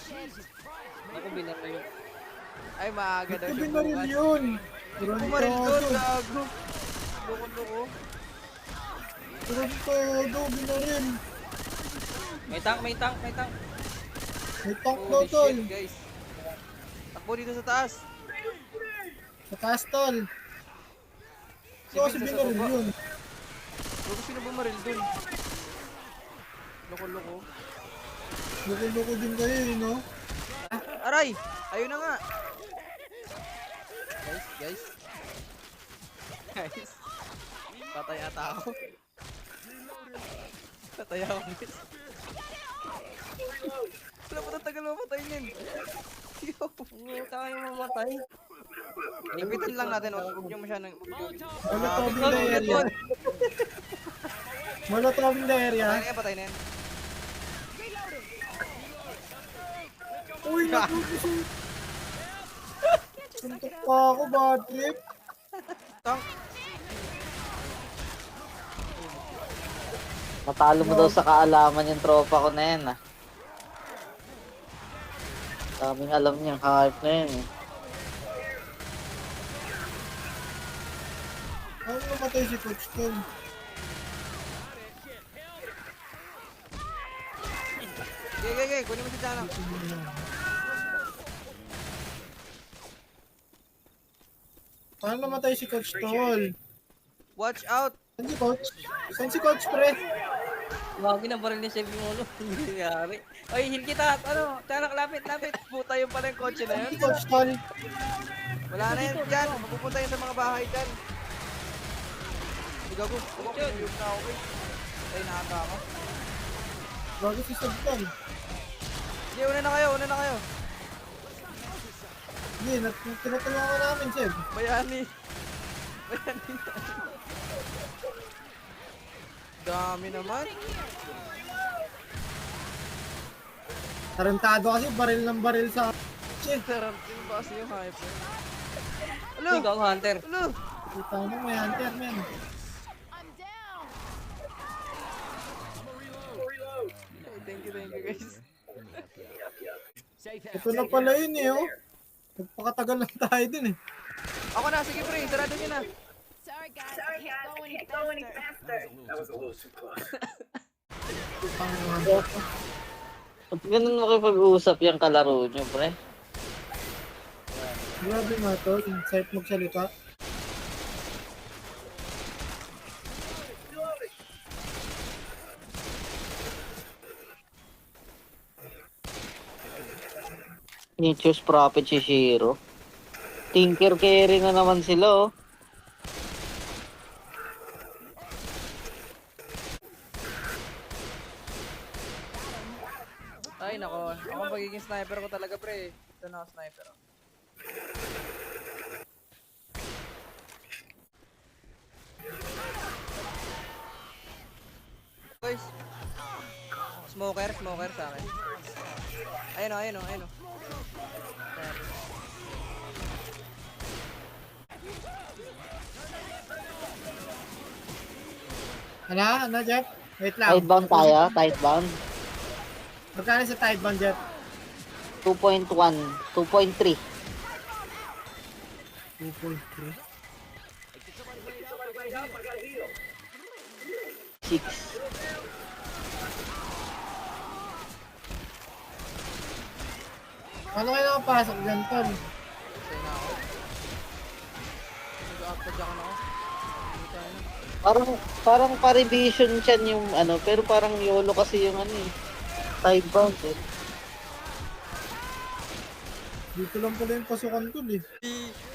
Ako binaril yun. Ay, maaga daw Ito siya binaril bukas. yun. Bumaril doon, Tarantado. gago. Loko-loko. Tarantado, binaril. May tank, may tank, may tank. May tank daw, Holy tol. shit, guys. Takbo dito sa taas. Sa taas, tol. Si So, kasi Vince sa binaril baba. yun. Loko, sino bumaril doon? Loko-loko. Loko-loko din kayo, no? Aray! Ayun na nga. Guys. Guys. Patay ata ako. Patay ako, guys. Wala pa tagal mamatay niyan. Yo. Hindi tayo mamatay. Lapitan lang natin, huwag niyo masyadong... Molotov in the area. Molotov in the area. Patay na yan. Uy, nagugusto. Suntok pa ako, bad trip. Tank. Matalo mo daw sa kaalaman yung tropa ko na yan ah. Daming alam niya, hype na yan eh. Ano namatay si Coach Tom? Gay. Kunin mo si Jana. Paano namatay si Coach Tol? Watch out. Saan si Coach? Saan si Coach, pre? Wagi na baril ni Chef yung ulo. Hindi nangyari. Ay, heal kita. Ano? Tanak, lapit. Puta yung pala yung kotse na Saan yun. si Coach Tol? Wala na yan dyan. Mapupunta yun sa mga bahay dyan. Hindi gago. Yung na ako eh. Ay, nakaka ako. Bago si Sub Tol. Hindi, una na kayo. Hindi, tinatulungan ka namin, Seb. Bayani. Dami naman. Tarantado kasi, baril ng baril sa... Sarap din ba kasi yung hype eh. Ano? Ikaw, Hunter. Ano? Kita mo, may hunter, men. Thank you guys. Ito na pala yun eh, oh. Nagpakatagal lang tayo din eh. Ako na, sige pre, sarado nyo na. Sorry guys, I can't go any faster. That was a little too close. Ba't ganun makipag-uusap yung kalaro nyo, pre? Grabe nga tol, insight magsalita. Nature's Prophet si Shiro. Tinker carry na naman sila, oh. Ay nako, ako ang pagiging sniper ko talaga pre. Ito na ako sniper. Guys. Smoker sa akin. Ayun o. Ayan. Ano, Jeff? Wait lang. Tidebound tayo, tidebound. Magkano sa tidebound, Jeff? 2.1, 2.3. 2.3. 6. Paano kayo nakapasok dyan, tol? Sa'yo na ako. Nag-upload ako na ako. Hindi tayo na. Parang pa-revision siya yung ano, pero parang YOLO kasi yung ano eh. Tidebound eh. Dito lang pala yung pasukan, tol eh.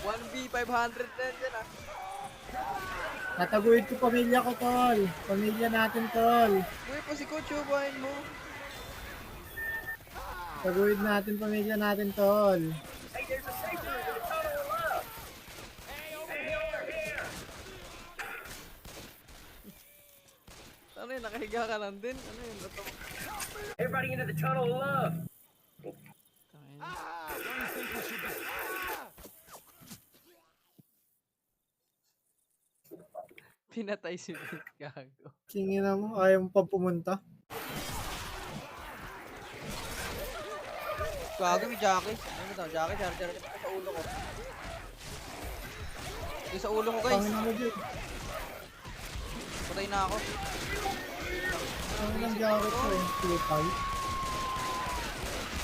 1v 500 na yan ah. Tataguid ko pamilya ko, tol. Pamilya natin, tol. Uy pa si Coach, bahin mo. Tataguid natin pamilya natin, tol. Hey, there's a safe room in the tunnel below. Hey, over here. Ano yun, nakahiga ka lang din? Ano yun, ito? Everybody into the tunnel of love. Pinatay si Vince, gago. Kingina mo, ayaw mo pa pumunta. Gago, may Jackie. Ano ba ito? Jackie, charger. Sa ulo ko. Yung sa ulo ko, guys. Pangin mo dyan. Patay na ako. Pangin ang jacket ko eh. Pilipay.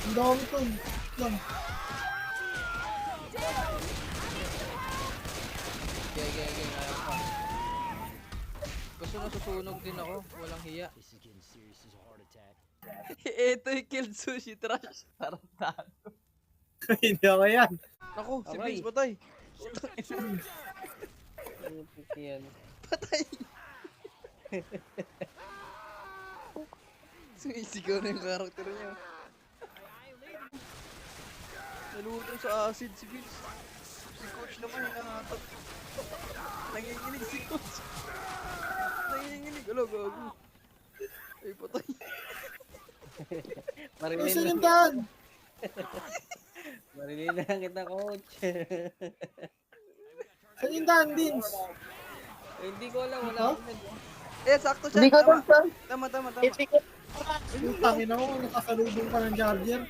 Ang dami ko. Lang. Okay. Ayaw pa. Gusto na susunog din ako. Walang hiya. Ito yung killed sushi trash. Parang tago. Hindi ako yan. Naku, si Aray. Vince patay. Ano po yan? Patay. Sumisigaw na yung karakter niya. Nalutong sa acid si Vince. Si coach naman hinahatak. Nanginginig si coach. Nanginginig. Alo, gago. Ay, patay. Marilyn Saan na. yung daan? Marilyn na kita, coach. Saan yung daan, Vince? Eh, hindi ko alam, wala Huh? akong nag... Eh, sakto siya. Hindi ko Tama. dun, sir. Tama. Ipikit. Yung tangin ako, nakasalubong ka ng charger.